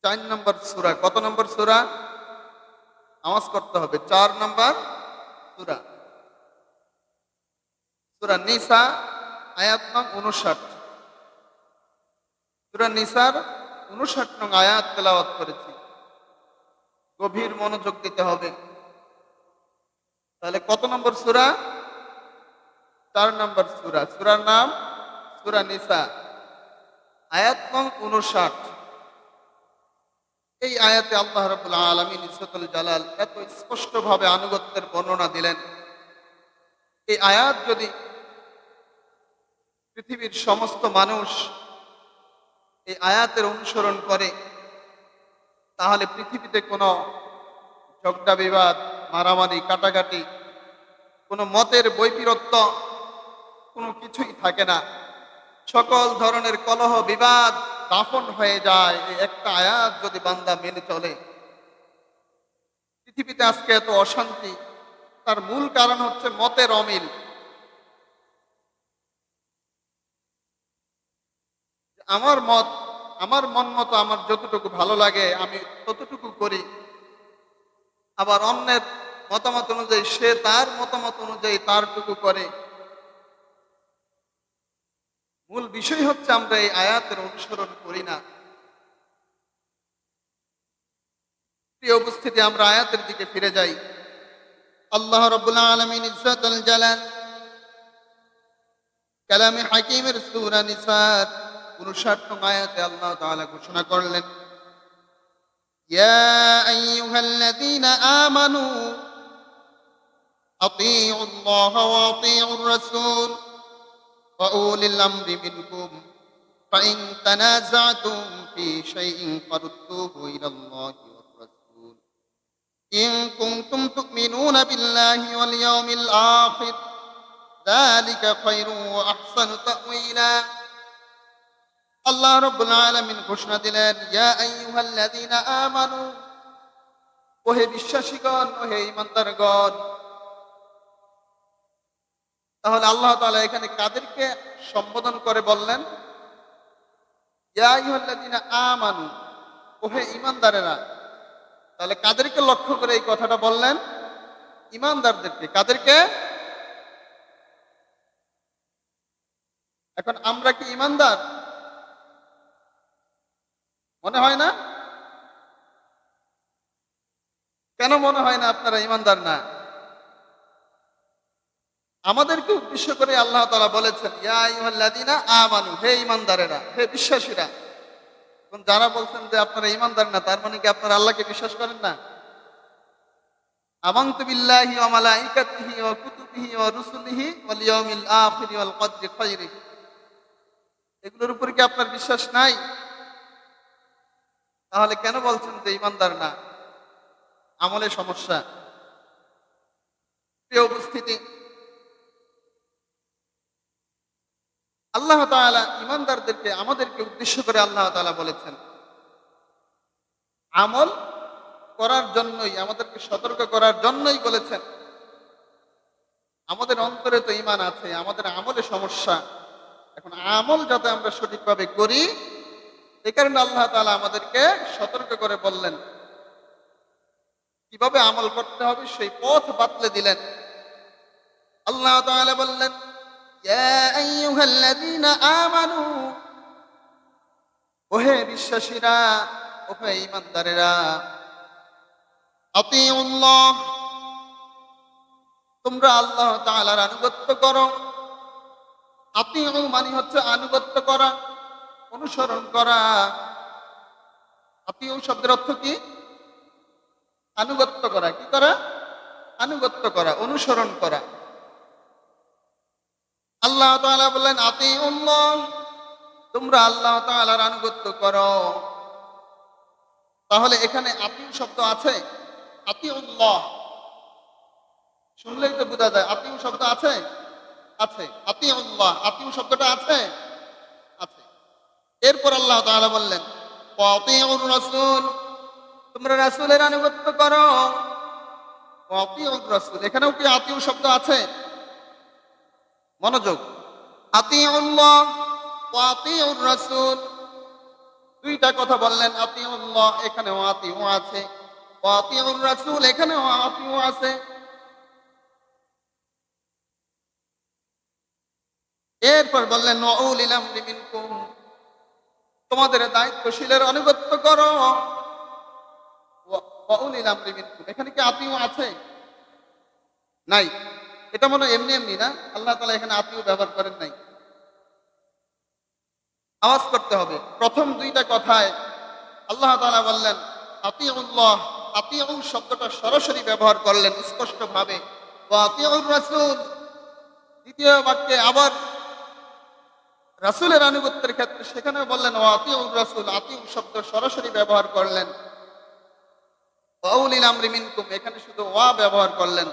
4 নম্বর সূরা। কত নম্বর সূরা? আওয়াজ করতে হবে। 4 নম্বর সূরা, সূরা নিসা, আয়াত নং 59। সূরা নিসার 59 নং আয়াত তেলাওয়াত করেছি। গভীর মনোযোগ দিতে হবে। তাহলে কত নম্বর সূরা? 4 নম্বর সূরা। সূরার নাম সূরা নিসা, আয়াত নং 59। এই আয়াতে আল্লাহ রাব্বুল আলামিন ইজ্জতুল জালাল এত স্পষ্টভাবে আনুগত্যের বর্ণনা দিলেন। এই আয়াত যদি পৃথিবীর সমস্ত মানুষ এই আয়াতের অনুসরণ করে, তাহলে পৃথিবীতে কোনো ঝগড়া বিবাদ, মারামারি, কাটাকাটি, কোনো মতের বৈপরীত্য কোনো কিছুই থাকে না। সকল ধরনের কলহ বিবাদ দাফন হয়ে যায় এই একটা আয়াত যদি বান্দা মেনে চলে। পৃথিবীতে আজকে এত অশান্তি, তার মূল কারণ হচ্ছে মতের অমিল। আমার মত, আমার মন মতো আমার যতটুকু ভালো লাগে আমি ততটুকু করি, আবার অন্যের মতামত অনুযায়ী সে তার মতামত অনুযায়ী তারটুকু করে। মূল বিষয় হচ্ছে আমরা এই আয়াতের অনুসরণ করি না। প্রিয় উপস্থিতি, আমরা আয়াতের দিকে ফিরে যাই। আল্লাহ রাব্বুল আলামিন ইজ্জতুল জালাল কালামে হাকিমের সূরা নিসার 59 নং আয়াতে আল্লাহ তাআলা ঘোষণা করলেন, ইয়া আইয়ুহাল্লাযীনা আমানু আতিউল্লাহ ওয়া আতিউর রাসূল ওয়া উলিল আমরি মিনকুম ফাইন তানাযাতুম ফি শাইইন ফারুদ্দুহু ইলাল্লাহি ওয়ার রাসূল ইন কুনতুম তু'মিনুনা বিল্লাহি ওয়াল ইয়াউমিল আখির যালিকা খায়রুন ওয়া আহসানু তা'ওয়িলা। আল্লাহ রাব্বুল আলামিন ঘোষণা দিলেন, ইয়া আইয়ুহাল্লাযীনা আমানু, ওহে বিশ্বাসীগণ, ওহে ঈমানদারগণ। তাহলে আল্লাহ তাআলা এখানে কাদেরকে সম্বোধন করে বললেন? ইয়া আইয়ুহাল্লাযীনা আমানু, ওহে ঈমানদারেরা। তাহলে কাদেরকে লক্ষ্য করে এই কথাটা বললেন? ঈমানদারদেরকে। কাদেরকে? এখন আমরা কি ঈমানদার? মনে হয় না? কেন মনে হয় না আপনারা ঈমানদার না? আমাদেরকে উদ্দেশ্য করে আল্লাহ তাআলা বলেছেন, ইয়া আইয়ুহাল্লাযীনা আমানু, হে ঈমানদারেরা, হে বিশ্বাসীরা। এখন যারা বলছেন যে আপনারা ঈমানদার না, তার মানে কি আপনারা আল্লাহকে বিশ্বাস করেন না? আমানতু বিল্লাহি ওয়া মালাইকাতিহি ওয়া কুতুবিহি ওয়া রুসুলিহি ওয়াল ইয়াউমিল আখির ওয়াল কদরি খায়রিহি, এগুলোর উপর কি আপনার বিশ্বাস নাই? তাহলে কেন বলছেন যে ঈমানদার না? আমলে সমস্যা। প্রিয় উপস্থিতি, আল্লাহ তাআলা ঈমানদারদেরকে, আমাদেরকে উদ্দেশ্য করে আল্লাহ তাআলা বলেছেন, আমল করার জন্যই, আমাদেরকে সতর্ক করার জন্যই বলেছেন। আমাদের অন্তরে তো ঈমান আছে, আমাদের আমলে সমস্যা। এখন আমল যাতে আমরা সঠিকভাবে করি, এই কারণে আল্লাহ তাআলা আমাদেরকে সতর্ক করে বললেন, কিভাবে আমল করতে হবে সেই পথ বাতলে দিলেন। আল্লাহ তাআলা বললেন, ইয়া আইয়ুহাল্লাযীনা আমানু, ওহে বিশ্বাসীরা, ওহে ঈমানদারেরা, আতিউল্লাহ, তোমরা আল্লাহ তাআলার আনুগত্য করো। আতিউ মানে হচ্ছে আনুগত্য করা, অনুসরণ করা। আতিউ শব্দের অর্থ কি? আনুগত্য করা। কি করা? আনুগত্য করা, অনুসরণ করা। আল্লাহ তাআলা বললেন, আতিউল্লাহ, তোমরা আল্লাহ তাআলার আনুগত্য করো। তাহলে এখানে আতিউ শব্দ আছে? আতিউল্লাহ শুনলেই তো বোঝা যায় আতিউ শব্দ আছে? আছে। আতিউল্লাহ, আতিউ শব্দটা আছে? আছে। এরপর আল্লাহ তাআলা বললেন, ওয়া আতিউর রাসূল, তোমরা রাসূলের আনুগত্য করো। ওয়া আতিউর রাসূল, এখানেও কি আতিউ শব্দ আছে? মনোযোগ। আতিউল্লাহ ওয়া আতিউর রাসূল, দুইটা কথা বললেন, আতিউল্লাহ এখানেও আতিউ আছে, আতিউর রাসূল এখানেও আতিউ আছে। এরপর বললেন ওয়াউলিল আমরি মিনকুম, তোমাদের দায়িত্বশীলের আনুগত্য করো। ওয়াউলিল আমরি মিনকুম, এখানে কি আতিউ আছে? নাই। এটা মনে হয় এমনি এমনি না, আল্লাহ তাআলা এখানে আতিউ ব্যবহার করেন নাই। আওয়াজ করতে হবে। প্রথম দুইটা কথায় আল্লাহ তাআলা বললেন আতিউল্লাহ, আতিউ শব্দটা সরাসরি ব্যবহার করলেন স্পষ্টভাবে। ওয়া আতিউর রাসূল, দ্বিতীয় বাক্যে আবার রাসূলের আনুগত্যের ক্ষেত্রে সেখানেও বললেন ওয়া আতিউর রাসূল, আতিউ শব্দ সরাসরি ব্যবহার করলেন। ওয়া উলিল আমরি মিনকুম, এখানে শুধু ওয়া ব্যবহার করলেন,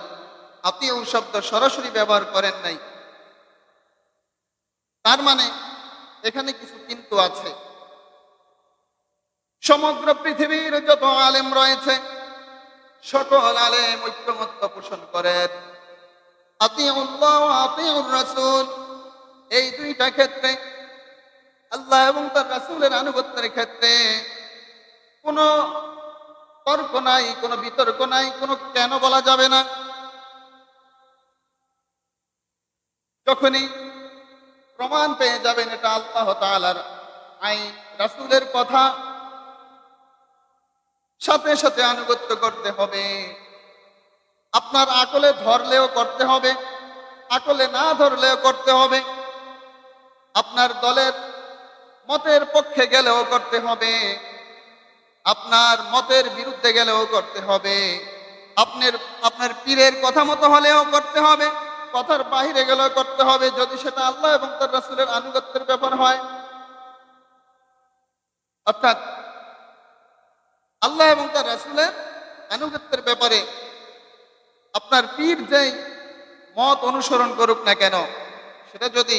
আতিউ শব্দ সরাসরি ব্যবহার করেন নাই। তার মানে এখানে কিছু কিন্তু আছে। সমগ্র পৃথিবীর যত আলেম রয়েছে সকল আলেম ঐক্যমত্য পোষণ করেন আতিউল্লাহ ওয়া আতিউর রাসূল, এই দুইটা ক্ষেত্রে আল্লাহ এবং তার রাসূলের আনুগত্যের ক্ষেত্রে কোনো তর্ক নাই, কোনো বিতর্ক নাই, কোনো কেন বলা যাবে না। যখনই প্রমাণ পেয়ে যাবেন এটা আল্লাহ তাআলার আইন, রাসূলের কথা, সাথে সাথে আনুগত্য করতে হবে। আপনার আকলে ধরলেও করতে হবে, আকলে না ধরলেও করতে হবে। আপনার দলের মতের পক্ষে গেলেও করতে হবে, আপনার মতের বিরুদ্ধে গেলেও করতে হবে, আপনার আপনার পীরের কথা মতো হলেও করতে হবে, কথার বাহিরে গেলেও করতে হবে, যদি সেটা আল্লাহ এবং তার রাসূলের আনুগত্যের ব্যাপার হয়। অর্থাৎ আল্লাহ এবং তার রাসূলের আনুগত্যের ব্যাপারে আপনার পীর যেই মত অনুসরণ করুক না কেন, সেটা যদি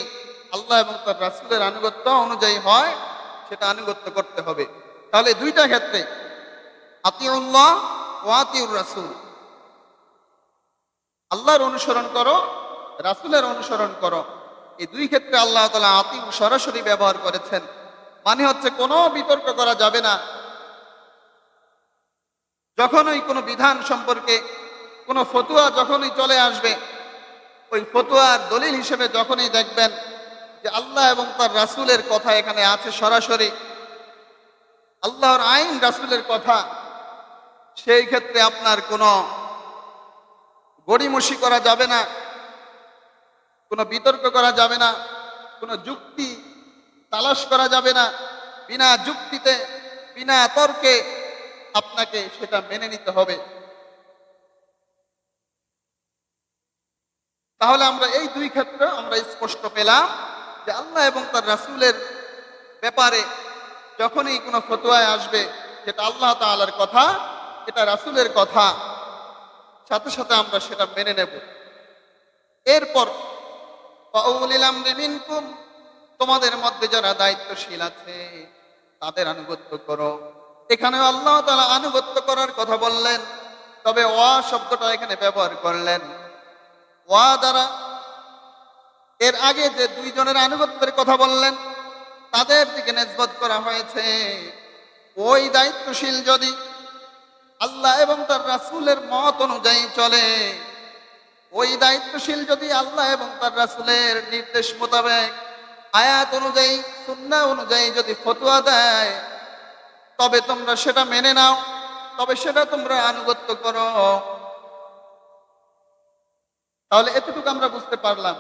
আল্লাহ এবং তার রাসূলের আনুগত্য অনুযায়ী হয় সেটা আনুগত্য করতে হবে। তাহলে দুইটা ক্ষেত্রে আতিউল্লাহ ওয়া আতিউর রাসূল, আল্লাহর অনুসরণ করো, রাসূলের অনুসরণ করো, এই দুই ক্ষেত্রে আল্লাহ তাআলা আতিউ সরাসরি ব্যবহার করেছেন। মানে হচ্ছে কোনো বিতর্ক করা যাবে না। যখনই কোনো বিধান সম্পর্কে কোনো ফতোয়া যখনই চলে আসবে, ওই ফতোয়ার দলিল হিসেবে যখনই দেখবেন যে আল্লাহ এবং তার রাসূলের কথা এখানে আছে সরাসরি, আল্লাহর আইন রাসূলের কথা, সেই ক্ষেত্রে আপনার কোনো গড়িমসি করা যাবে না, কোনো বিতর্ক করা যাবে না, কোনো যুক্তি তালাশ করা যাবে না। বিনা যুক্তিতে বিনা তর্কে আপনাকে সেটা মেনে নিতে হবে। তাহলে আমরা এই দুই ক্ষেত্রে আমরা স্পষ্ট পেলাম যে আল্লাহ এবং তার রাসূলের ব্যাপারে যখনই কোনো ফতোয়ায় আসবে যেটা আল্লাহ তাআলার কথা, এটা রাসূলের কথা, সাথে সাথে আমরা সেটা মেনে নেব। এরপর ওয়াউলিল আমরি মিনকুম, তোমাদের মধ্যে যারা দায়িত্বশীল আছে তাদের আনুগত্য করো। এখানে আল্লাহ তাআলা আনুগত্য করার কথা বললেন, তবে ওয়া শব্দটা এখানে ব্যবহার করলেন। ওয়া দ্বারা এর আগে যে দুইজনের আনুগত্যের কথা বললেন তাদের দিকে নিসবত করা হয়েছে। ওই দায়িত্বশীল যদি আল্লাহ এবং তার রাসূলের মত অনুযায়ী চলে, ওই দায়িত্বশীল যদি আল্লাহ এবং তার রাসূলের নির্দেশ মোতাবেক আয়াত অনুযায়ী সুন্নাহ অনুযায়ী যদি ফতোয়া দেয়, তবে তোমরা সেটা মেনে নাও, তবে সেটা তোমরা আনুগত্য করো। তাহলে এতটুকু আমরা বুঝতে পারলাম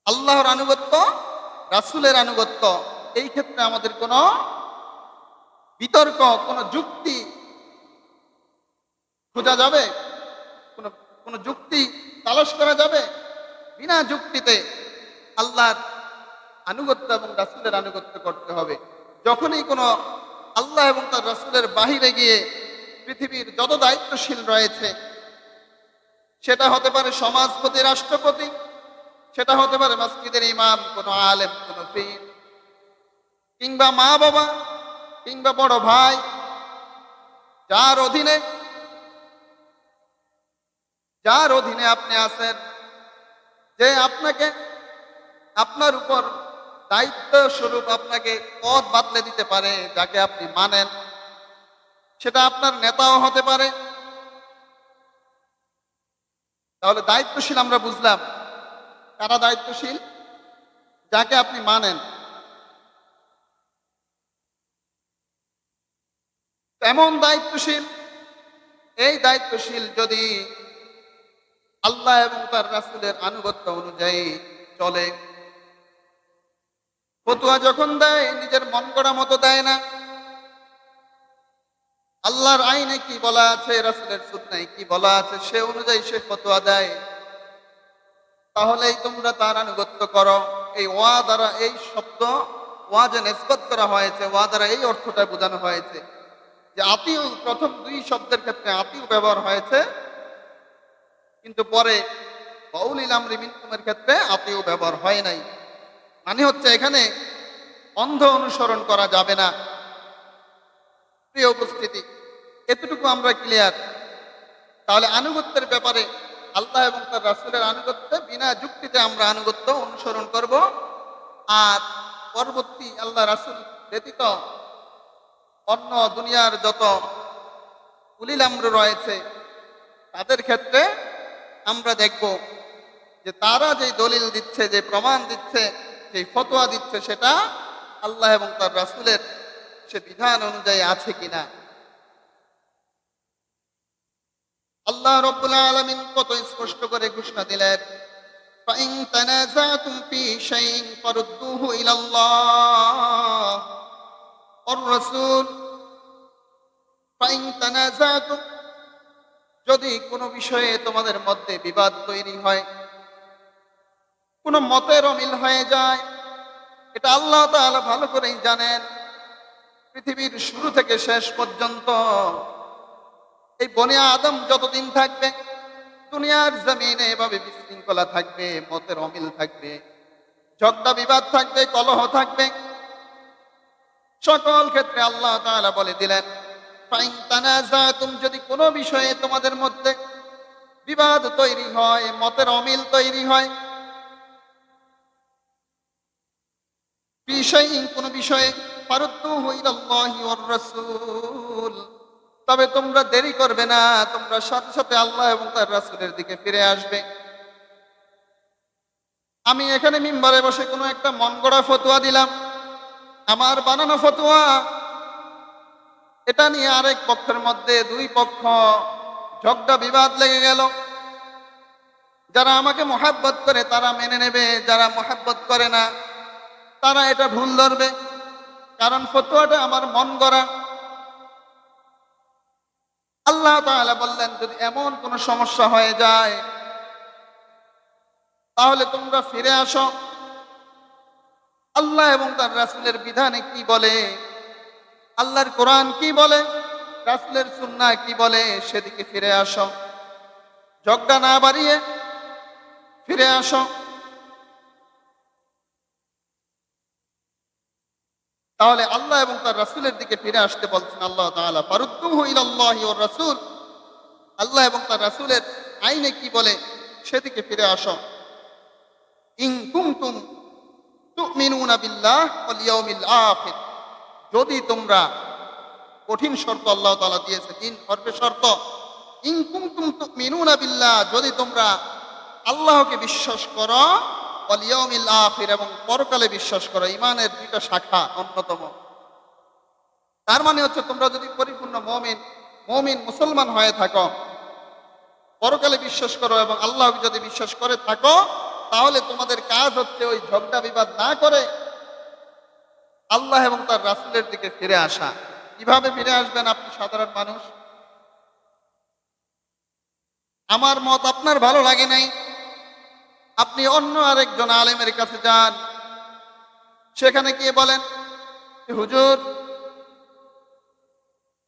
আল্লাহর আনুগত্য, রাসূলের আনুগত্য, এই ক্ষেত্রে আমাদের কোনো বিতর্ক, কোনো যুক্তি খোঁজা যাবে, কোনো কোনো যুক্তি তালাশ করা যাবে? বিনা যুক্তিতে আল্লাহর আনুগত্য এবং রাসূলের আনুগত্য করতে হবে। যখনই কোনো আল্লাহ এবং তার রাসূলের বাহিরে গিয়ে পৃথিবীর যত দায়িত্বশীল রয়েছে, সেটা হতে পারে সমাজপতি, রাষ্ট্রপতি, সেটা হতে পারে মসজিদের ইমাম, কোনো আলেম, কোনো পীর, কিংবা মা বাবা, কিংবা বড় ভাই, যার অধীনে আপনি আছেন, যে আপনাকে আপনার উপর দায়িত্ব স্বরূপ আপনাকে পথ বাতলে দিতে পারে, যাকে আপনি মানেন, সেটা আপনার নেতাও হতে পারে। তাহলে দায়িত্বশীল আমরা বুঝলাম, কারা দায়িত্বশীল? যাকে আপনি মানেন। এমন দায়িত্বশীল, এই দায়িত্বশীল যদি আল্লাহ এবং তার রাসূলের আনুগত্য অনুযায়ী চলে, ফতোয়া যখন দেয় নিজের মন গড়া মতো দেয় না, আল্লাহর আইনে কি বলা আছে, রাসূলের সুন্নাহে কি বলা আছে সে অনুযায়ী সে ফতোয়া দেয়, তাহলেই তোমরা তার আনুগত্য করো। এই ওয়া দ্বারা, এই শব্দ ওয়া যে নিসবত করা হয়েছে, ওয়া দ্বারা এই অর্থটা বোঝানো হয়েছে যে আতিউ, প্রথম দুই শব্দের ক্ষেত্রে আতিউ ব্যবহার হয়েছে, কিন্তু পরে ওয়াউলিল আমরি মিনকুমের ক্ষেত্রে আতিউ ব্যবহার হয় নাই। মানে হচ্ছে এখানে অন্ধ অনুসরণ করা যাবে না। প্রিয় উপস্থিতি, এতটুকু আমরা ক্লিয়ার। তাহলে আনুগত্যের ব্যাপারে আল্লাহ এবং তার রাসূলের আনুগত্যে বিনা যুক্তিতে আমরা আনুগত্য অনুসরণ করব। আর পরবর্তী আল্লাহ রাসূল ব্যতীত অন্য দুনিয়ার যত উলিল আমর রয়েছে তাদের ক্ষেত্রে আমরা দেখব যে তারা যে দলিল দিচ্ছে, যে প্রমাণ দিচ্ছে, যে ফতোয়া দিচ্ছে, সেটা আল্লাহ এবং তার রাসূলের সে বিধান অনুযায়ী আছে কিনা। আল্লাহ রাব্বুল আলামিন কত স্পষ্ট করে ঘোষণা দিলেন, ফাইন তানাযাতুম ফি শাইইন ফারুদ্দুহু ইলাল্লাহ ওয়ার রাসূল। ফাইন তানাযাতুম, যদি কোনো বিষয়ে তোমাদের মধ্যে বিবাদ তৈরি হয়, কোনো মতের অমিল হয়ে যায়, এটা আল্লাহ তাআলা ভালো করেই জানেন। পৃথিবীর শুরু থেকে শেষ পর্যন্ত এই বনি আদম যতদিন থাকবে, দুনিয়ার জমিনে এভাবে বিশৃঙ্খলা থাকবে, মতের অমিল থাকবে, ঝগড়া বিবাদ থাকবে, কলহ থাকবে। সকল ক্ষেত্রে আল্লাহ তাআলা বলে দিলেন, ফাইন তানাযাতুম, যদি কোনো বিষয়ে তোমাদের মধ্যে বিবাদ তৈরি হয়, মতের অমিল তৈরি হয়, ফি শাইইন, কোনো বিষয়ে, ফারুদ্দুহু ইলাল্লাহি ওয়ার রাসূল, তবে তোমরা দেরি করবে না, তোমরা সাথে সাথে আল্লাহ এবং তার রাসূলের দিকে ফিরে আসবে। আমি এখানে মিম্বরে বসে কোনো একটা মন গড়া ফতোয়া দিলাম, আমার বানানো ফতোয়া, এটা নিয়ে আরেক পক্ষের মধ্যে দুই পক্ষ ঝগড়া বিবাদ লেগে গেল। যারা আমাকে মহাব্বত করে তারা মেনে নেবে, যারা মহাব্বত করে না তারা এটা ভুল ধরবে, কারণ ফতোয়াটা আমার মন গড়া। আল্লাহ তাআলা বললেন, যদি এমন কোনো সমস্যা হয়ে যায় তাহলে তোমরা ফিরে আসো, আল্লাহ এবং তার রাসূলের বিধানে কি বলে, আল্লাহর কোরআন কি বলে, রাসূলের সুন্নাহ কি বলে, সেদিকে ফিরে আসো। ঝগড়া না বাড়িয়ে ফিরে আসো। তাহলে আল্লাহ এবং তার রাসূলের দিকে ফিরে আসতে বলছেন আল্লাহ তাআলা, ফারুদ্দুহু ইলাল্লাহি ওয়ার রাসূল, আল্লাহ এবং তার রাসূলের আইনে কি বলে সেদিকে ফিরে আসো। ইন কুনতুম তুমিনুনা বিল্লাহ ওয়াল ইয়াউমিল আখির, যদি তোমরা, কঠিন শর্ত আল্লাহ তাআলা দিয়েছে, তিন হরফে শর্ত। ইন কুনতুম তুমিনুনা বিল্লাহ, যদি তোমরা আল্লাহকে বিশ্বাস করো, ওয়াল ইয়াউমিল আখির, এবং পরকালে বিশ্বাস করো। ঈমানের দুইটা শাখা অন্যতম। তার মানে হচ্ছে তোমরা যদি পরিপূর্ণ মুমিন মুসলমান হয়ে থাকো, পরকালে বিশ্বাস করো এবং আল্লাহকে যদি বিশ্বাস করে থাকো, তাহলে তোমাদের কাজ হচ্ছে ওই ঝগড়া বিবাদ না করে আল্লাহ এবং তার রাসূলের দিকে ফিরে আসা। কিভাবে ফিরে আসবেন? আপনি সাধারণ মানুষ, আমার মত আপনার ভালো লাগে নাই, আপনি অন্য আরেকজন আলেমের কাছে যান, সেখানে গিয়ে বলেন, হুজুর,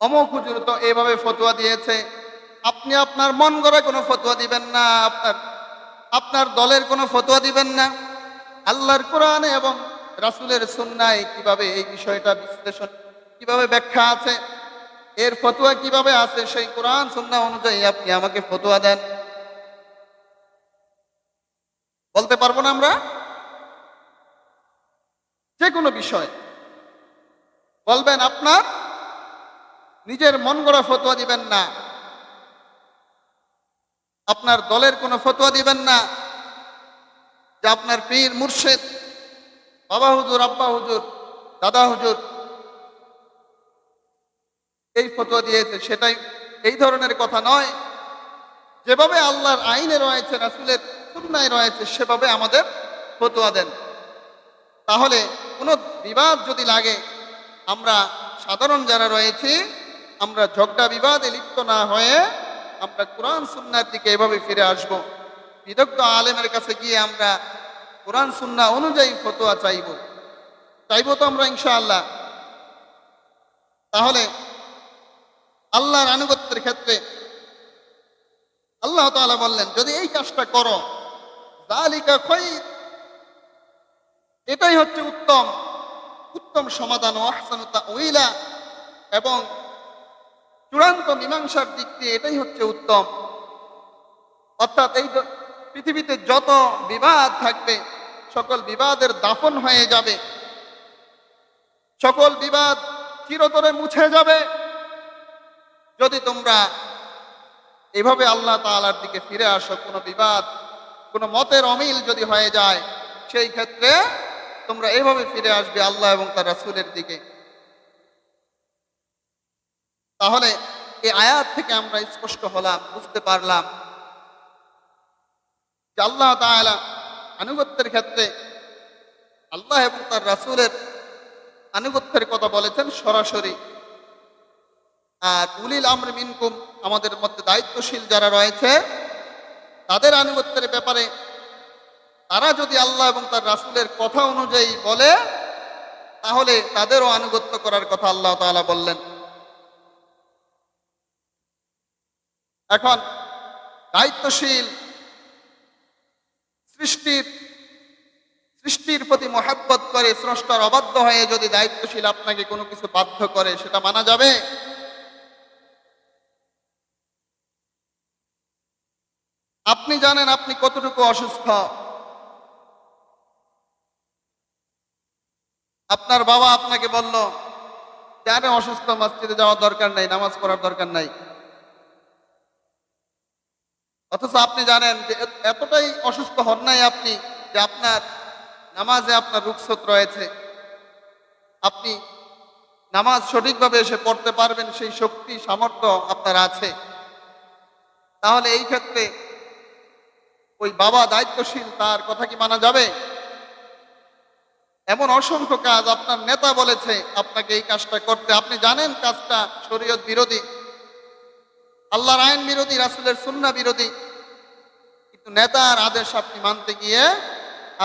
অমুক হুজুর তো এইভাবে ফতোয়া দিয়েছে, আপনি আপনার মন গড়া কোনো ফতোয়া দিবেন না, আপনার দলের কোনো ফতোয়া দিবেন না। আল্লাহর কোরআনে এবং রাসূলের সুন্নাহে কিভাবে এই বিষয়টা বিশ্লেষণ, কিভাবে ব্যাখ্যা আছে, এর ফতোয়া কিভাবে আছে, সেই কোরআন সুন্নাহ অনুযায়ী আপনি আমাকে ফতোয়া দেন। বলতে পারবো না আমরা? যে কোনো বিষয় বলবেন, আপনার নিজের মন গড়া ফতোয়া দিবেন না, আপনার দলের কোনো ফতোয়া দিবেন না যে আপনার পীর মুর্শিদ, বাবা হুজুর, আব্বা হুজুর, দাদা হুজুর এই ফতোয়া দিয়েছে সেটাই, এই ধরনের কথা নয়। যেভাবে আল্লাহর আইনে রয়েছে, রাসূলের সুন্নায় রয়েছে, সেভাবে আমাদের ফতোয়া দেন। তাহলে কোনো বিবাদ যদি লাগে, আমরা সাধারণ যারা রয়েছি, আমরা ঝগড়া বিবাদে লিপ্ত না হয়ে আমরা কোরআন সুন্নাহর দিকে এভাবে ফিরে আসব। বিদগ্ধ আলেমের কাছে গিয়ে আমরা কোরআন সুন্নাহ অনুযায়ী ফতোয়া চাইব তো আমরা ইনশাআল্লাহ। তাহলে আল্লাহর আনুগত্যের ক্ষেত্রে আল্লাহ তাআলা বললেন, যদি এই কাজটা করো, যালিকা খায়র, এটাই হচ্ছে উত্তম উত্তম সমাধান, ও আহসানু তাউইলা, এবং চূড়ান্ত মীমাংসার দিক দিয়ে এটাই হচ্ছে উত্তম। অর্থাৎ এই পৃথিবীতে যত বিবাদ থাকবে, সকল বিবাদের দাফন হয়ে যাবে, সকল বিবাদ চিরতরে মুছে যাবে যদি তোমরা এভাবে আল্লাহ তাআলার দিকে ফিরে আসো। কোনো বিবাদ, কোনো মতের অমিল যদি হয়ে যায়, সেই ক্ষেত্রে তোমরা এভাবে ফিরে আসবে আল্লাহ এবং তার রাসূলের দিকে। তাহলে এই আয়াত থেকে আমরা স্পষ্ট হলাম, বুঝতে পারলাম যে আল্লাহ তাআলা আনুগত্যের ক্ষেত্রে আল্লাহ এবং তার রাসূলের আনুগত্যের কথা বলেছেন সরাসরি। আর উলিল আমর মিনকুম, আমাদের মধ্যে দায়িত্বশীল যারা রয়েছে, তাদের আনুগত্যের ব্যাপারে তারা যদি আল্লাহ এবং তার রাসূলের কথা অনুযায়ী বলে, তাহলে তাদেরও আনুগত্য করার কথা আল্লাহ তাআলা বললেন। এখন দায়িত্বশীল সৃষ্টির প্রতি মহাব্বত করে, স্রষ্টার অবাধ্য হয়ে যদি দায়িত্বশীল আপনাকে কোনো কিছু বাধ্য করে, সেটা মানা যাবে? আপনি জানেন আপনি কতটুকু অসুস্থ। আপনার বাবা আপনাকে বলল, কেন অসুস্থ, মসজিদে যাওয়ার দরকার নাই, নামাজ পড়ার দরকার নাই। অথচ আপনি জানেন যে এতটাই অসুস্থ হন নাই আপনি যে আপনার নামাজে আপনার রুখসত রয়েছে, আপনি নামাজ সঠিকভাবে এসে পড়তে পারবেন, সেই শক্তি সামর্থ্য আপনার আছে। তাহলে এই ক্ষেত্রে ওই বাবা দায়িত্বশীল, তার কথা কি মানা যাবে? এমন অসংখ্য কাজ আপনার নেতা বলেছে আপনাকে এই কাজটা করতে, আপনি জানেন কাজটা শরীয়ত বিরোধী, আল্লাহর আইন বিরোধী, রাসূলের সুন্নাহ বিরোধী, কিন্তু নেতার আদেশ আপনি মানতে গিয়ে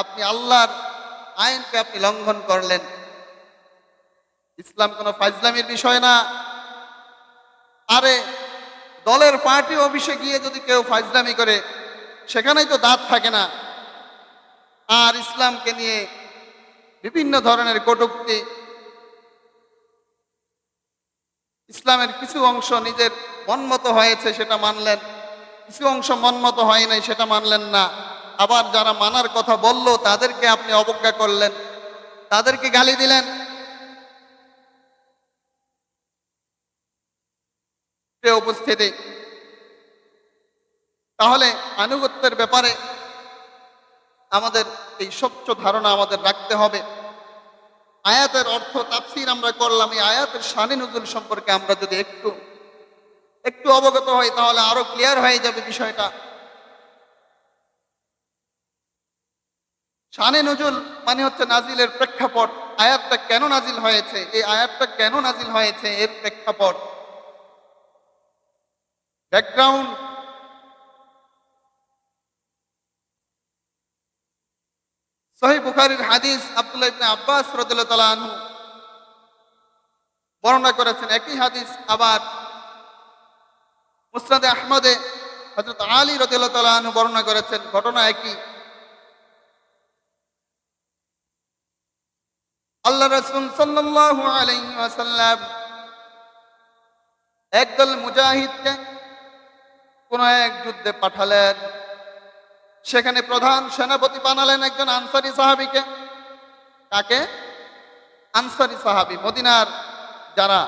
আপনি আল্লাহর আইনকে আপনি লঙ্ঘন করলেন। ইসলাম কোনো ফাজলামির বিষয় না। আরে দলের পার্টি অফিসে গিয়ে যদি কেউ ফাজলামি করে, সেখানেই তো দাঁত থাকে না। আর ইসলামকে নিয়ে বিভিন্ন ধরনের কটূক্তি, ইসলামের কিছু অংশ নিজের মনমতো হয়েছে সেটা মানলেন, কিছু অংশ মনমতো হয় নাই সেটা মানলেন না। আবার যারা মানার কথা বলল তাদেরকে আপনি অবজ্ঞা করলেন, তাদেরকে গালি দিলেন। প্রিয় উপস্থিতি, তাহলে আনুগত্যের ব্যাপারে আমাদের এই স্বচ্ছ ধারণা আমাদের রাখতে হবে। আয়াতের অর্থ তাফসীর আমরা করলাম, এই আয়াতের শানে নুজুল সম্পর্কে আমরা যদি একটু অবগত হই, তাহলে আরো ক্লিয়ার হয়ে যাবে বিষয়টা। শানে নুজুল মানে হচ্ছে নাজিলের প্রেক্ষাপট। আয়াতটা কেন নাজিল হয়েছে, এই আয়াতটা কেন নাজিল হয়েছে, এর প্রেক্ষাপট, ব্যাকগ্রাউন্ড। সহিহ বুখারীর হাদিস, আব্দুল্লাহ ইবনে আব্বাস রাদিয়াল্লাহু তাআলা আনহু বর্ণনা করেছেন। একই হাদিস আবার মুসনাদে আহমদে হযরত আলী রাদিয়াল্লাহু তাআলা আনহু বর্ণনা করেছেন। ঘটনা একই। আল্লাহ রাসূল সাল্লাল্লাহু আলাইহি ওয়াসাল্লাম একদল মুজাহিদকে কোন এক যুদ্ধে পাঠালেন। সেখানে প্রধান সেনাপতি বানালেন একজন আনসারী সাহাবীকে। কাকে? আনসারী সাহাবী, মদিনার যারা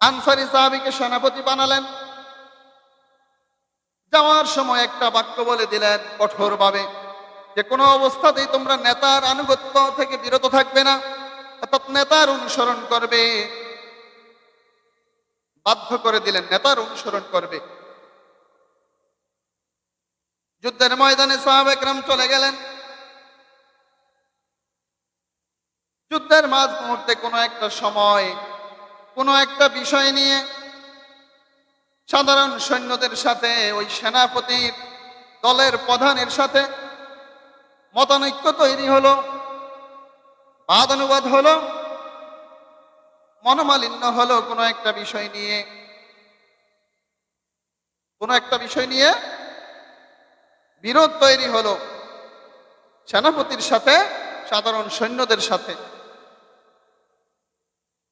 আনসারী সাহাবীকে সেনাপতি বানালেন। যাওয়ার সময় একটা বাক্য বলে দিলেন কঠোরভাবে, যে কোনো অবস্থাতেই তোমরা নেতার আনুগত্য থেকে বিরত থাকবে না, অর্থাৎ নেতার অনুসরণ করবে। বাধ্য করে দিলেন নেতার অনুসরণ করবে। যুদ্ধের ময়দানে সাহাবা একরাম চলে গেলেন। যুদ্ধের মাঝ মুহূর্তে কোনো একটা সময় কোনো একটা বিষয় নিয়ে সাধারণ সৈন্যদের সাথে ওই সেনাপতির দলের প্রধানের সাথে মতানৈক্য তৈরি হলো, বাদ অনুবাদ হলো, মনোমালিন্য হলো। কোনো একটা বিষয় নিয়ে বিরোধ তৈরি হলো সেনাপতির সাথে সাধারণ সৈন্যদের সাথে।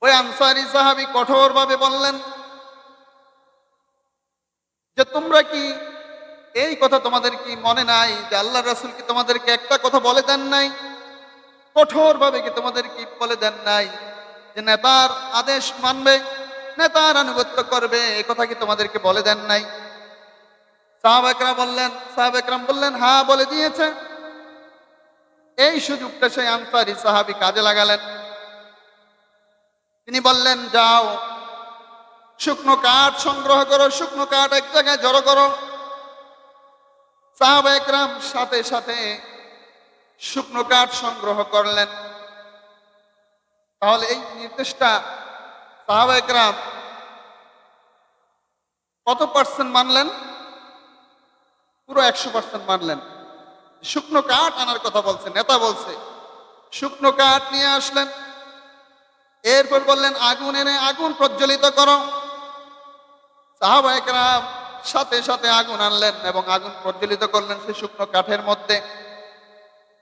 ওই আনসারী সাহাবী কঠোরভাবে বললেন যে তোমরা কি এই কথা তোমাদের কি মনে নাই যে আল্লাহ রাসূল কি তোমাদেরকে একটা কথা বলে দেন নাই? কঠোরভাবে কি তোমাদের কি বলে দেন নাই যে নেতার আদেশ মানবে, নেতার আনুগত্য করবে? এই কথা কি তোমাদেরকে বলে দেন নাই? সাহাবা একরাম বললেন হ্যাঁ, বলে দিয়েছে। এই সুযোগটা সেই আনসারী সাহাবী কাজে লাগালেন। তিনি বললেন, যাও শুকনো কাঠ সংগ্রহ করো, শুকনো কাঠ এক জায়গায় জড়ো করো। সাহাবা একরাম সাথে সাথে শুকনো কাঠ সংগ্রহ করলেন। তাহলে এই নির্দেশটা সাহাবা একরাম কত পার্সেন্ট মানলেন? পুরো 100% মানলেন। শুকনো কাঠ আনার কথা বলছে, নেতা বলছে। শুকনো কাঠ নিয়ে আসলেন। এরপর বললেন আগুন এনে আগুন প্রজ্বলিত করো। সাহাবা একরাম সাথে সাথে আগুন আনলেন এবং আগুন প্রজ্বলিত করলেন সেই শুকনো কাঠের মধ্যে।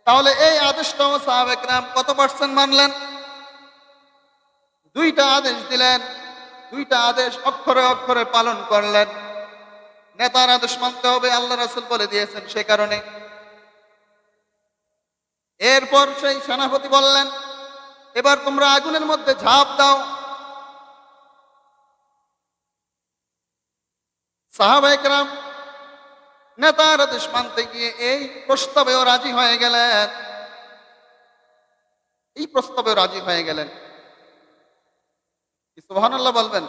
তাহলে এই আদেশটাও সাহাবা একরাম কত পার্সেন্ট মানলেন? 2টা আদেশ দিলেন, 2টা আদেশ অক্ষরে অক্ষরে পালন করলেন। নেতার আদেশ মানতে হবে, আল্লাহ রাসূল বলে দিয়েছেন সে কারণে। এরপর সেই সেনাপতি বললেন, এবার তোমরা আগুনের মধ্যে ঝাঁপ দাও। সাহাবা একরাম নেতার আদেশ মানতে গিয়ে এই প্রস্তাবেও রাজি হয়ে গেলেন। সুবহানাল্লাহ বলবেন?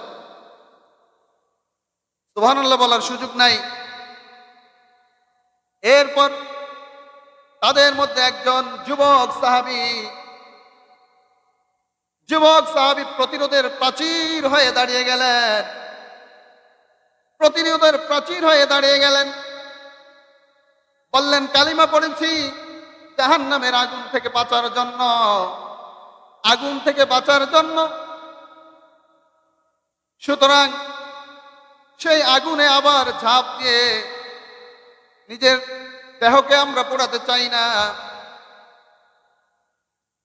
সুবহানাল্লাহ বলার সুযোগ নাই। এরপর তাদের মধ্যে একজন যুবক সাহাবী প্রতিরোধের প্রাচীর হয়ে দাঁড়িয়ে গেলেন। বললেন, কালিমা পড়েছি জাহান্নামের আগুন থেকে বাঁচার জন্য। সুতরাং সেই আগুনে আবার ঝাঁপ দিয়ে নিজের দেহকে আমরা পোড়াতে চাই না।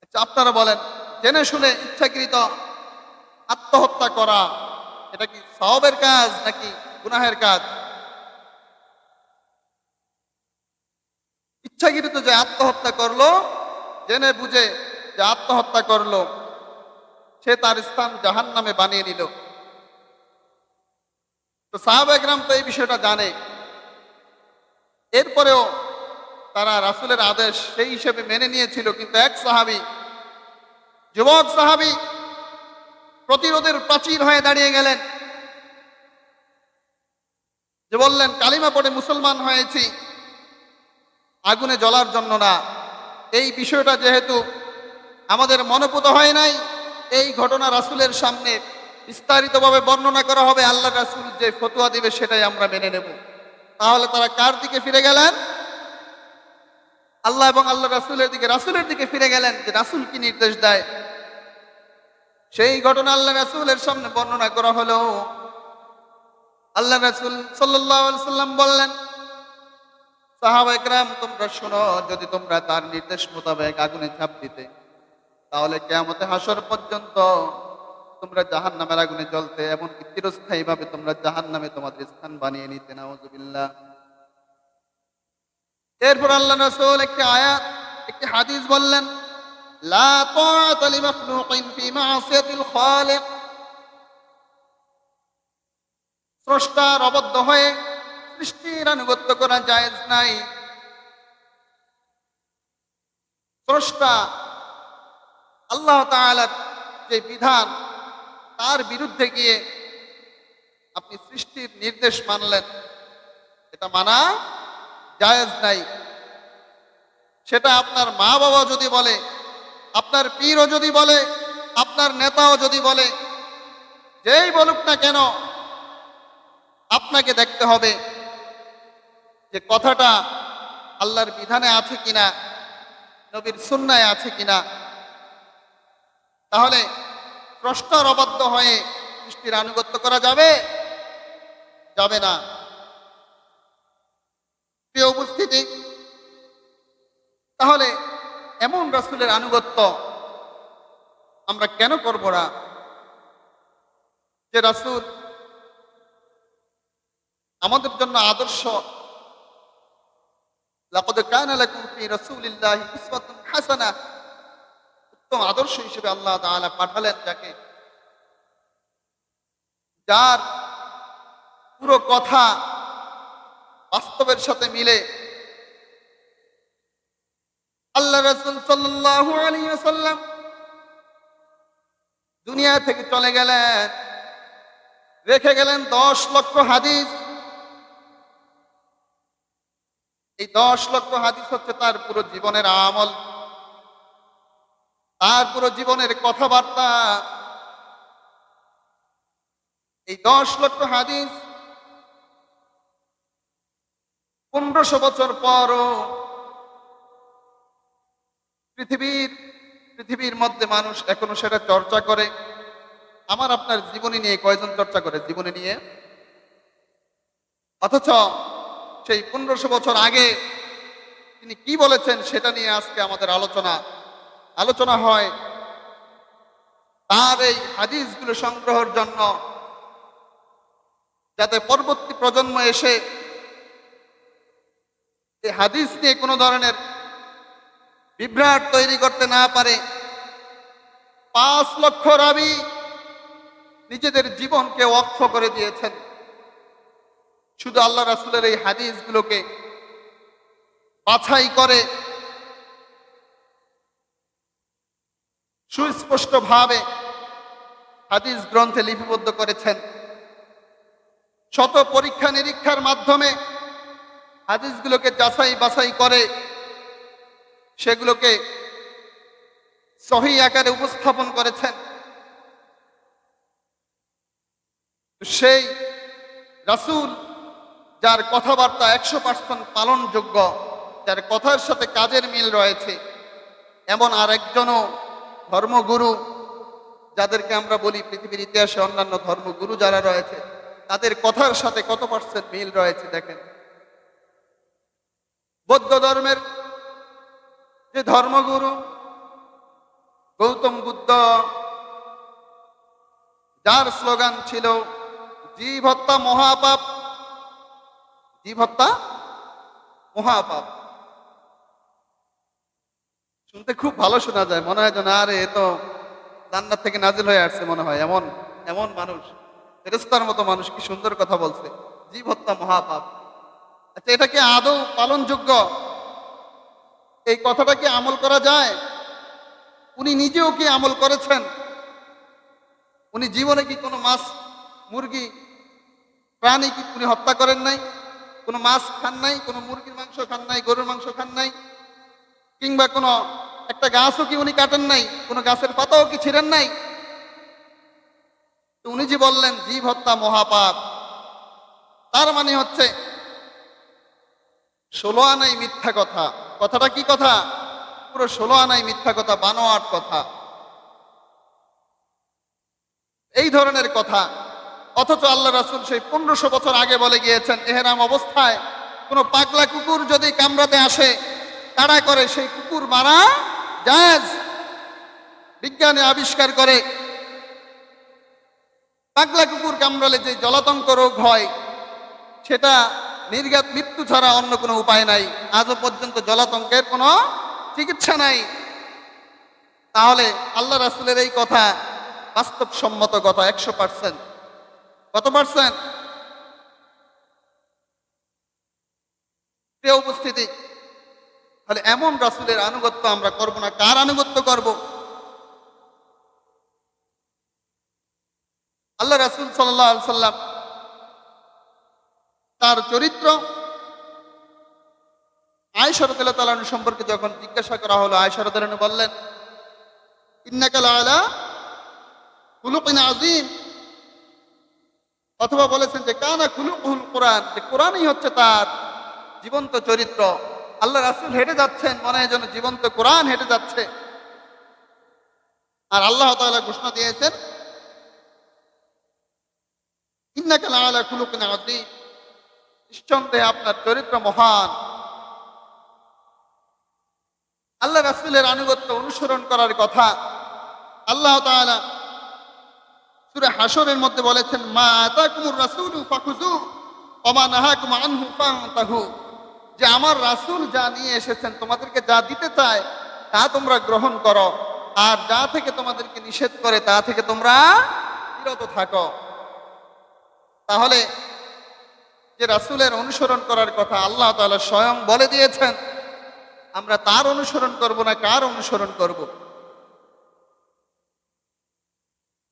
আচ্ছা, আপনারা বলেন, জেনে শুনে ইচ্ছাকৃত আত্মহত্যা করা এটা কি সওয়াবের কাজ নাকি গুনাহের কাজ? ইচ্ছাকৃত যে আত্মহত্যা করলো, জেনে বুঝে যে আত্মহত্যা করলো, সে তার স্থান জাহান্নামে বানিয়ে নিল। তো সাহাবা একরাম তো এই বিষয়টা জানে। এরপরেও তারা রাসূলের আদেশ সেই হিসেবে মেনে নিয়েছিল। কিন্তু এক যুবক সাহাবী প্রতিরোধের প্রাচীর হয়ে দাঁড়িয়ে গেলেন, যে বললেন, কালিমা পড়ে মুসলমান হয়েছি, আগুনে জ্বলার জন্য না। এই বিষয়টা যেহেতু আমাদের মনোপুত হয় নাই, এই ঘটনা রাসূলের সামনে বিস্তারিতভাবে বর্ণনা করা হবে, আল্লাহ রাসূল যে ফতোয়া দিবে সেটাই আমরা মেনে নেব। তাহলে তারা কার দিকে ফিরে গেলেন? আল্লাহ এবং আল্লাহ রাসূলের দিকে ফিরে গেলেন, যে রাসূল কি নির্দেশ দেয়। সেই ঘটনা আল্লাহ রাসূলের সামনে বর্ণনা করা হলো। আল্লাহ রাসূল সাল্লাল্লাহু আলাইহি সাল্লাম বললেন, সাহাবা একরাম তোমরা শোনো, যদি তোমরা তার নির্দেশ মোতাবেক আগুনে ঝাঁপ দিতে, তাহলে কিয়ামতে হাসর পর্যন্ত তোমরা জাহান্নামের আগুনে জ্বলতে, এমনকি চিরস্থায়ীভাবে তোমরা জাহান্নামে তোমাদের স্থান বানিয়ে নিতে। নাউযুবিল্লাহ। এরপর আল্লাহ রাসূল একটি হাদিস বললেন, লা তাআতা লিমাখলুকিন ফি মা'সিয়াতিল খালিক। স্রষ্টার অবদ্ধ হয়ে সৃষ্টির আনুগত্য করা জায়েজ নাই। স্রষ্টা আল্লাহ তাআলার যে বিধান, তার বিরুদ্ধে গিয়ে আপনি সৃষ্টির নির্দেশ মানলেন, এটা মানা জায়েজ নাই। সেটা আপনার মা বাবা যদি বলে, আপনার পীরও যদি বলে, আপনার নেতাও যদি বলে, যেই বলুক না কেন, আপনাকে দেখতে হবে যে কথাটা আল্লাহর বিধানে আছে কিনা, নবীর সুন্নায় আছে কিনা। তাহলে স্রষ্টার অবাধ্য হয়ে সৃষ্টির আনুগত্য করা যাবে? যাবে না। প্রিয় উপস্থিতি, তাহলে এমন রাসূলের আনুগত্য আমরা কেন করব না, যে রাসূল আমাদের জন্য আদর্শ? লাকাদ কানা লাকুম ফি রাসূলিল্লাহি উসওয়াতুন হাসানাহ, উত্তম আদর্শ হিসেবে আল্লাহ তাআলা পাঠালেন যাকে, যার পুরো কথা বাস্তবের সাথে মিলে। আল্লাহ রাসূল সাল্লাল্লাহু আলাইহি ওয়াসাল্লাম দুনিয়া থেকে চলে গেলেন, রেখে গেলেন 10 লক্ষ হাদিস। এই 10 লক্ষ হাদিস হচ্ছে তার পুরো জীবনের আমল, তার পুরো জীবনের কথাবার্তা। এই 10 লক্ষ হাদিস 1500 বছর পরও পৃথিবীর মধ্যে মানুষ এখনো সেটা চর্চা করে। আমার আপনার জীবনী নিয়ে কয়জন চর্চা করে? জীবনী নিয়ে। অথচ সেই 1500 বছর আগে তিনি কি বলেছেন সেটা নিয়ে আজকে আমাদের আলোচনা হয়। তার এই হাদিসগুলো সংগ্রহের জন্য, যাতে পরবর্তী প্রজন্ম এসে এই হাদিস নিয়ে কোনো ধরনের বিভ্রাট তৈরি করতে না পারে। 5 লক্ষ রাবী নিজেদের জীবনকে ওয়াকফ করে দিয়েছেন শুধু আল্লাহ রাসূলের এই হাদিসগুলোকে বাছাই করে সুস্পষ্টভাবে হাদিস গ্রন্থে লিপিবদ্ধ করেছেন। শত পরীক্ষা নিরীক্ষার মাধ্যমে হাদিসগুলোকে যাচাই বাছাই করে সেগুলোকে সহিহ আকারে উপস্থাপন করেছেন। সেই রাসূল যার কথাবার্তা 100% পালনযোগ্য, যার কথার সাথে কাজের মিল রয়েছে, এমন আরেকজনও ধর্মগুরু, যাদেরকে আমরা বলি পৃথিবীর ইতিহাসে অন্যান্য ধর্মগুরু যারা রয়েছে, তাদের কথার সাথে কত পার্সেন্ট মিল রয়েছে দেখেন। বৌদ্ধ ধর্মের যে ধর্মগুরু গৌতম বুদ্ধ, যার স্লোগান ছিল জীব হত্যা মহাপাপ, জীব হত্যা মহাপাপ। শুনতে খুব ভালো শোনা যায়, মনে হয় যেন আরে এ তো জান্নাত থেকে নাজিল হয়ে আসছে মনে হয়। এমন এমন মানুষ, ফেরেশতার মতো মানুষ, কি সুন্দর কথা বলছে, জীব হত্যা মহাপাপ। আচ্ছা, এটা কি আদৌ পালনযোগ্য? এই কথাটা কি আমল করা যায়? উনি নিজেও কি আমল করেছেন? উনি জীবনে কি কোনো মাছ, মুরগি, প্রাণী কি উনি হত্যা করেন নাই? কোনো মাছ খান নাই, কোনো মুরগির মাংস খান নাই, গরুর মাংস খান নাই, কিংবা কোনো একটা গাছও কি উনি কাটেন নাই, কোনো গাছের পাতাও কি ছিঁড়েন নাই? তো উনি যে বললেন জীব হত্যা মহাপাপ, তার মানে হচ্ছে 16 আনাই মিথ্যা কথা। কথাটা কি কথা? পুরো 16 আনাই মিথ্যা কথা, বানোয়াট কথা, এই ধরনের কথা। অথচ আল্লাহ রাসূল সেই 1500 বছর আগে বলে গিয়েছেন, এহরাম অবস্থায় কোনো পাগলা কুকুর যদি কামড়াতে আসে, তাড়া করে, সেই কুকুর মারা জায়েজ। বিজ্ঞানে আবিষ্কার করে পাগলা কুকুর কামড়ালে যে জলাতঙ্ক রোগ হয়, সেটা নির্ঘাত মৃত্যু ছাড়া অন্য কোনো উপায় নাই। আজও পর্যন্ত জলাতঙ্কের কোনো চিকিৎসা নাই। তাহলে আল্লাহ রাসূলের এই কথা বাস্তবসম্মত কথা 100%। কত পার্সেন্ট? প্রিয় উপস্থিতি, তাহলে এমন রাসূলের আনুগত্য আমরা করব না, কার আনুগত্য করব? আল্লাহ রাসূল সাল্লাল্লাহু আলাইহি সাল্লাম তার চরিত্র আয়েশা রাদিয়াল্লাহু তাআলা আনহা সম্পর্কে যখন জিজ্ঞাসা করা হলো, আয়েশা রাদিয়াল্লাহু আনহা বললেন, ইন্নাকা লাআলা খুলুকিন আযীম, অথবা বলেছেন যে কানা খুলুকুল কোরআন, যে কোরআনই হচ্ছে তার জীবন্ত চরিত্র। আল্লাহ রাসূল হেঁটে যাচ্ছেন, মনে হয় যেন জীবন্ত কোরআন হেঁটে যাচ্ছে। আর আল্লাহ তাআলা ঘোষণা দিয়েছেন, ইন্নাকা লাআলা খুলুকিন আযীম, নিঃসন্দেহে আপনার চরিত্র মহান। আল্লাহ রাসূলের আনুগত্য অনুসরণ করার কথা আল্লাহ তাআলা সূরা হাশরের মধ্যে বলেছেন, মা আতাকুমুর রাসূলু ফাখুযু ওয়া মা নাহাকুম আনহু ফান্তাহু, যে আমার রাসূল যা নিয়ে এসেছেন, তোমাদেরকে যা দিতে চায় তা তোমরা গ্রহণ করো, আর যা থেকে তোমাদেরকে নিষেধ করে তা থেকে তোমরা বিরত থাকো। তাহলে যে রাসূলের অনুসরণ করার কথা আল্লাহ তাআলা স্বয়ং বলে দিয়েছেন, আমরা তার অনুসরণ করব না কার অনুসরণ করব?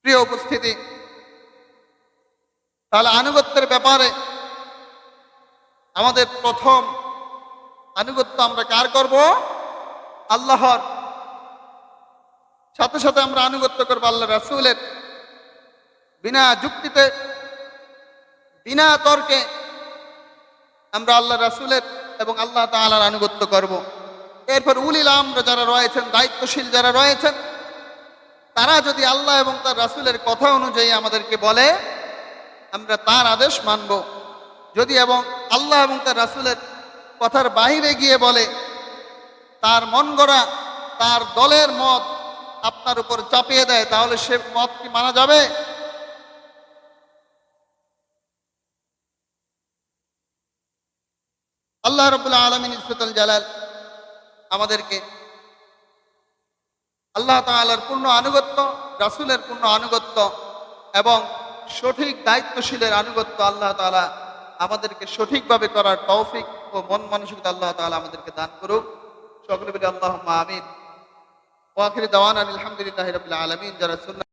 প্রিয় উপস্থিতি, তাহলে আনুগত্যের ব্যাপারে আমাদের প্রথম আনুগত্য আমরা কার করব? আল্লাহর। সাথে সাথে আমরা আনুগত্য করব আল্লাহ রাসূলের। বিনা যুক্তিতে, বিনা তর্কে আমরা আল্লাহ রাসূলের এবং আল্লাহ তাআলার আনুগত্য করব। এরপর উলিল আমর যারা রয়েছেন, দায়িত্বশীল যারা রয়েছেন, তারা যদি আল্লাহ এবং তার রাসূলের কথা অনুযায়ী আমাদেরকে বলে, আমরা তার আদেশ মানব। যদি এবং আল্লাহ এবং তার রাসূলের কথার বাইরে গিয়ে বলে, তার মন গড়া, তার দলের মত আপনার উপর চাপিয়ে দেয়, তাহলে সে মত কি মানা যাবে? আল্লাহ রাব্বুল আলামিন ইজ্জতুল জালাল আমাদেরকে আল্লাহ তাআলার পূর্ণ আনুগত্য, রাসূলের পূর্ণ আনুগত্য এবং সঠিক দায়িত্বশীলের আনুগত্য আল্লাহ তাআলা আমাদেরকে সঠিকভাবে করার তৌফিক ও মন মানসিকতা আল্লাহ তাআলা আমাদেরকে দান করুক। সকলে বলি আল্লাহুম্মা আমিন। ওয়া আখিরু দাওয়ানা আলহামদুলিল্লাহি রাব্বিল আলামিন। যারা সুন্নাহ